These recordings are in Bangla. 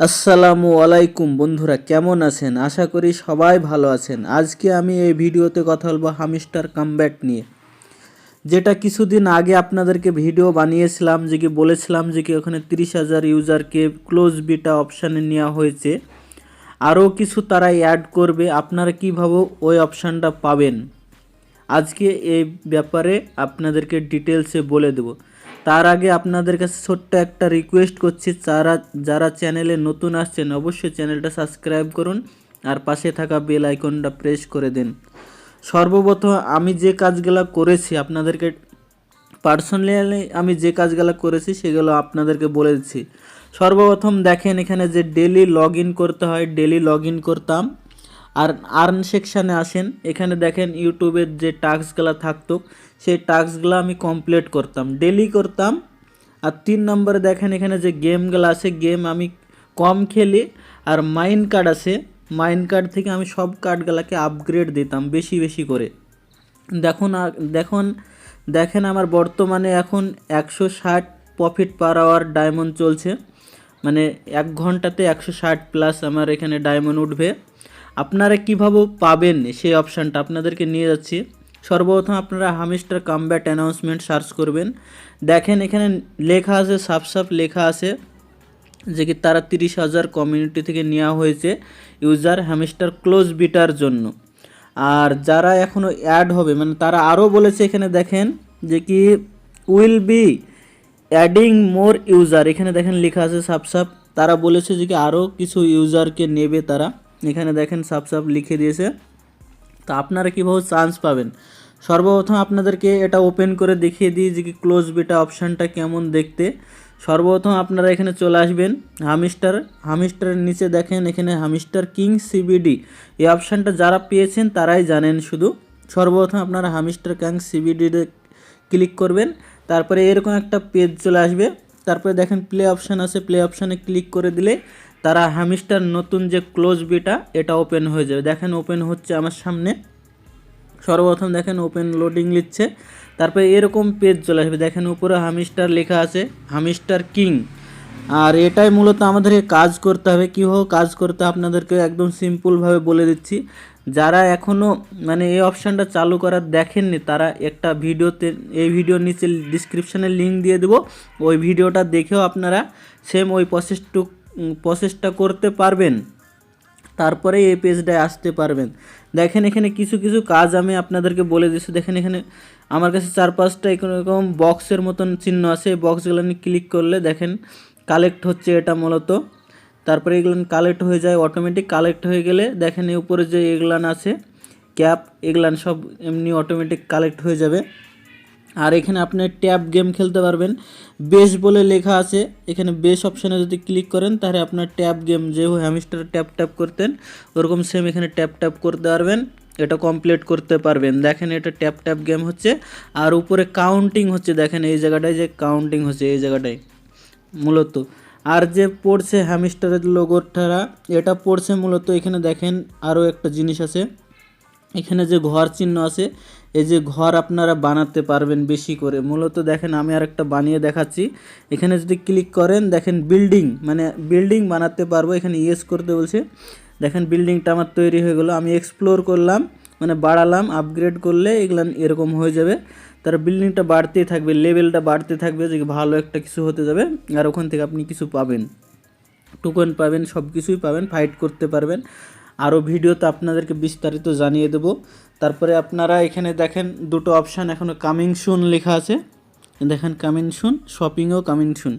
আসসালামু আলাইকুম বন্ধুরা, কেমন আছেন? আশা করি সবাই ভালো আছেন। আজকে আমি এই ভিডিওতে কথা বলবো হামস্টার কমব্যাট নিয়ে, যেটা কিছুদিন আগে আপনাদেরকে ভিডিও বানিয়েছিলাম, যে কি বলেছিলাম যে কি ওখানে 30,000 ইউজারকে ক্লোজ বিটা অপশানে নেওয়া হয়েছে, আরও কিছু তারা অ্যাড করবে। আপনারা কীভাবে ওই অপশানটা পাবেন আজকে এই ব্যাপারে আপনাদেরকে ডিটেলসে বলে দেব। তার আগে আপনাদের কাছে ছোট্ট একটা রিকোয়েস্ট করছি, যারা চ্যানেলে নতুন আসছেন অবশ্যই চ্যানেলটা সাবস্ক্রাইব করুন আর পাশে থাকা বেল আইকনটা প্রেস করে দিন। সর্বপ্রথম আমি যে কাজগুলো করেছি আপনাদেরকে পার্সোনালি, আমি যে কাজগুলো করেছি সেগুলো আপনাদেরকে বলে দিচ্ছি। সর্বপ্রথম দেখেন এখানে যে ডেলি লগ ইন করতে হয়, ডেলি লগ ইন করতাম। আর আর্ন সেকশানে আসেন, এখানে দেখেন ইউটিউবের যে টাস্কগুলো থাকতো সেই টাস্কগুলো আমি কমপ্লিট করতাম, ডেলি করতাম। আর 3 নম্বরে দেখেন এখানে যে গেমগুলো আছে, গেম আমি কম খেলি। আর মাইন্ড কার্ড আছে, মাইন্ড কার্ড থেকে আমি সব কার্ডগুলোকে আপগ্রেড দিতাম বেশি বেশি করে। দেখুন দেখুন দেখেন আমার বর্তমানে এখন 160 প্রফিট পার আওয়ার ডায়মন্ড চলছে, মানে 1 ঘন্টাতে 160 প্লাস আমার এখানে ডায়মন্ড উঠবে। আপনারা কীভাবে পাবেন সেই অপশানটা আপনাদেরকে নিয়ে যাচ্ছি। সর্বপ্রথম আপনারা হামস্টার কমব্যাট অ্যানাউন্সমেন্ট সার্চ করবেন। দেখেন এখানে লেখা আছে, সাফ লেখা আছে যে কি তারা 30,000 কমিউনিটি থেকে নেওয়া হয়েছে ইউজার হামস্টার ক্লোজ বিটার জন্য। আর যারা এখনও অ্যাড হবে, মানে তারা আরও বলেছে এখানে দেখেন যে কি will be adding more user, এখানে দেখেন লেখা আছে সাফ। তারা বলেছে যে কি আরও কিছু ইউজারকে নেবে তারা, এখানে দেখেন সাফ লিখে দিয়েছে। তা আপনারা কীভাবে চান্স পাবেন, সর্বপ্রথম আপনাদেরকে এটা ওপেন করে দেখিয়ে দিই যে কি ক্লোজ বিটা অপশানটা কেমন দেখতে। সর্বপ্রথম আপনারা এখানে চলে আসবেন হামস্টারের নিচে দেখেন এখানে হামস্টার কিং সিবিডি, এই অপশানটা যারা পেয়েছেন তারাই জানেন শুধু। সর্বপ্রথম আপনারা হামস্টার কিং সিবিডিতে ক্লিক করবেন, তারপরে এরকম একটা পেজ চলে আসবে। তারপরে দেখেন প্লে অপশান আছে, প্লে অপশানে ক্লিক করে দিলে তারা হামস্টার নতুন যে ক্লোজ বিটা এটা ওপেন হয়ে যাবে। দেখেন ওপেন হচ্ছে আমার সামনে। সর্বপ্রথম দেখেন ওপেন লোডিং নিচ্ছে, তারপরে এরকম পেজ চলে আসবে। দেখেন উপরে হামস্টার লেখা আছে, হামস্টার কিং। আর এটাই মূলত আমাদেরকে কাজ করতে হবে। কীভাবে কাজ করতে আপনাদেরকে একদম সিম্পলভাবে বলে দিচ্ছি। যারা এখনও মানে এই অপশানটা চালু করার দেখেননি তারা একটা ভিডিওতে, এই ভিডিওর নিচে ডিসক্রিপশানে লিঙ্ক দিয়ে দেবো, ওই ভিডিওটা দেখেও আপনারা সেম ওই প্রসেসটা করতে পারবেন, তারপরে এই পেজটায় আসতে পারবেন। দেখেন এখানে কিছু কিছু কাজ আমি আপনাদেরকে বলে দিচ্ছি। দেখেন এখানে আমার কাছে 4-5টা এরকম বক্সের মতন চিহ্ন আছে, এই বক্সগুলো নিয়ে ক্লিক করলে দেখেন কালেক্ট হচ্ছে এটা মূলত। তারপরে এগুলো কালেক্ট হয়ে যায়, অটোমেটিক কালেক্ট হয়ে গেলে দেখেন এই উপরে যে এগুলান আছে ক্যাপ, এগুলান সব এমনি অটোমেটিক কালেক্ট হয়ে যাবে। আর এখানে আপনি ট্যাব গেম খেলতে পারবেন, বেস বলে লেখা আছে, এখানে বেস অপশানে যদি ক্লিক করেন তাহলে আপনার ট্যাব গেম যে হ্যামস্টার ট্যাপ করতেন ওরকম সেম এখানে ট্যাপ করতে পারবেন, এটা কমপ্লিট করতে পারবেন। দেখেন এটা ট্যাপ গেম হচ্ছে, আর উপরে কাউন্টিং হচ্ছে, দেখেন এই জায়গাটায় যে কাউন্টিং হচ্ছে এই জায়গাটায় মূলত। আর যে পড়ছে হ্যামস্টারের লোগোটা এটা পড়ছে মূলত। এখানে দেখেন আরও একটা জিনিস আছে, এখানে যে ঘর চিহ্ন আছে, এই যে ঘর আপনারা বানাতে পারবেন বেশি করে মূলত। দেখেন আমি আর একটা বানিয়ে দেখাচ্ছি, এখানে যদি ক্লিক করেন দেখেন বিল্ডিং, মানে বিল্ডিং বানাতে পারবো, এখানে ইয়েস করতে বলছে। দেখেন বিল্ডিংটা আমার তৈরি হয়ে গেলো, আমি এক্সপ্লোর করলাম মানে বাড়ালাম, আপগ্রেড করলে এগুলো এরকম হয়ে যাবে। তার বিল্ডিংটা বাড়তেই থাকবে, লেভেলটা বাড়তে থাকবে, যে ভালো একটা কিছু হতে যাবে। আর ওখান থেকে আপনি কিছু পাবেন, টোকেন পাবেন, সব কিছুই পাবেন, ফাইট করতে পারবেন। আরও ভিডিওতে আপনাদেরকে বিস্তারিত জানিয়ে দেব। তারপরে আপনারা এখানে দেখেন দুটো অপশান এখনও কামিং সুন লেখা আছে, দেখেন কামিং সুন, শপিংও কামিং সুন।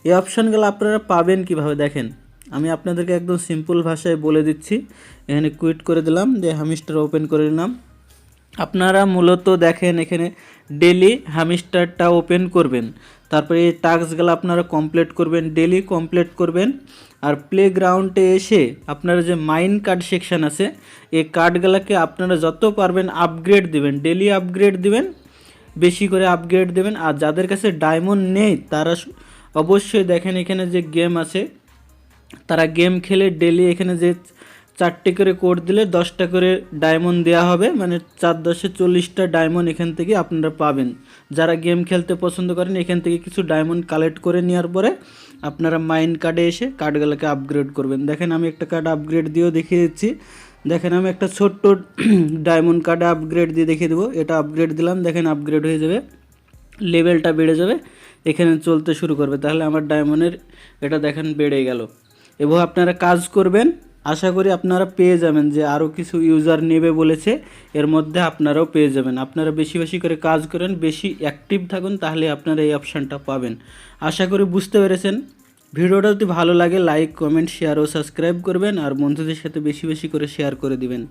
এই অপশানগুলো আপনারা পাবেন কিভাবে দেখেন, আমি আপনাদেরকে একদম সিম্পল ভাষায় বলে দিচ্ছি। এখানে কুইট করে দিলাম, যে হামস্টার ওপেন করে নিলাম। আপনারা মূলত দেখেন এখানে ডেলি হামস্টারটা ওপেন করবেন, তারপরে এই টাস্কগুলো আপনারা কমপ্লিট করবেন, ডেলি কমপ্লিট করবেন। আর প্লেগ্রাউন্ডে এসে আপনারা যে মাইন্ড কার্ড সেকশান আছে এই কার্ডগুলোকে আপনারা যত পারবেন আপগ্রেড দিবেন, ডেলি আপগ্রেড দিবেন, বেশি করে আপগ্রেড দেবেন। আর যাদের কাছে ডায়মন্ড নেই তারা অবশ্যই দেখেন এখানে যে গেম আছে তারা গেম খেলে ডেলি এখানে যে 4টে করে কোড দিলে 10টা করে ডায়মন্ড দেওয়া হবে, মানে 4×10 40টা ডায়মন্ড এখান থেকে আপনারা পাবেন। যারা গেম খেলতে পছন্দ করেন এখান থেকে কিছু ডায়মন্ড কালেক্ট করে নেওয়ার পরে আপনারা মাইন কার্ডে এসে কার্ডগুলোকে আপগ্রেড করবেন। দেখেন আমি একটা কার্ড আপগ্রেড দিয়েও দেখিয়ে দিচ্ছি। দেখেন আমি একটা ছোট্ট ডায়মন্ড কার্ডে আপগ্রেড দিয়ে দেখিয়ে দেবো। এটা আপগ্রেড দিলাম, দেখেন আপগ্রেড হয়ে যাবে, লেভেলটা বেড়ে যাবে, এখানে চলতে শুরু করবে। তাহলে আমার ডায়মন্ডের এটা দেখেন বেড়ে গেল। এবং আপনারা কাজ করবেন, আশা করি আপনারা পেয়ে যাবেন, যে আরও কিছু ইউজার নেবে বলেছে, এর মধ্যে আপনারাও পেয়ে যাবেন। আপনারা বেশি বেশি করে কাজ করেন, বেশি অ্যাক্টিভ থাকুন, তাহলে আপনারা এই অপশানটা পাবেন। আশা করি বুঝতে পেরেছেন। ভিডিওটা যদি ভালো লাগে লাইক, কমেন্ট, শেয়ার ও সাবস্ক্রাইব করবেন, আর বন্ধুদের সাথে বেশি বেশি করে শেয়ার করে দিবেন।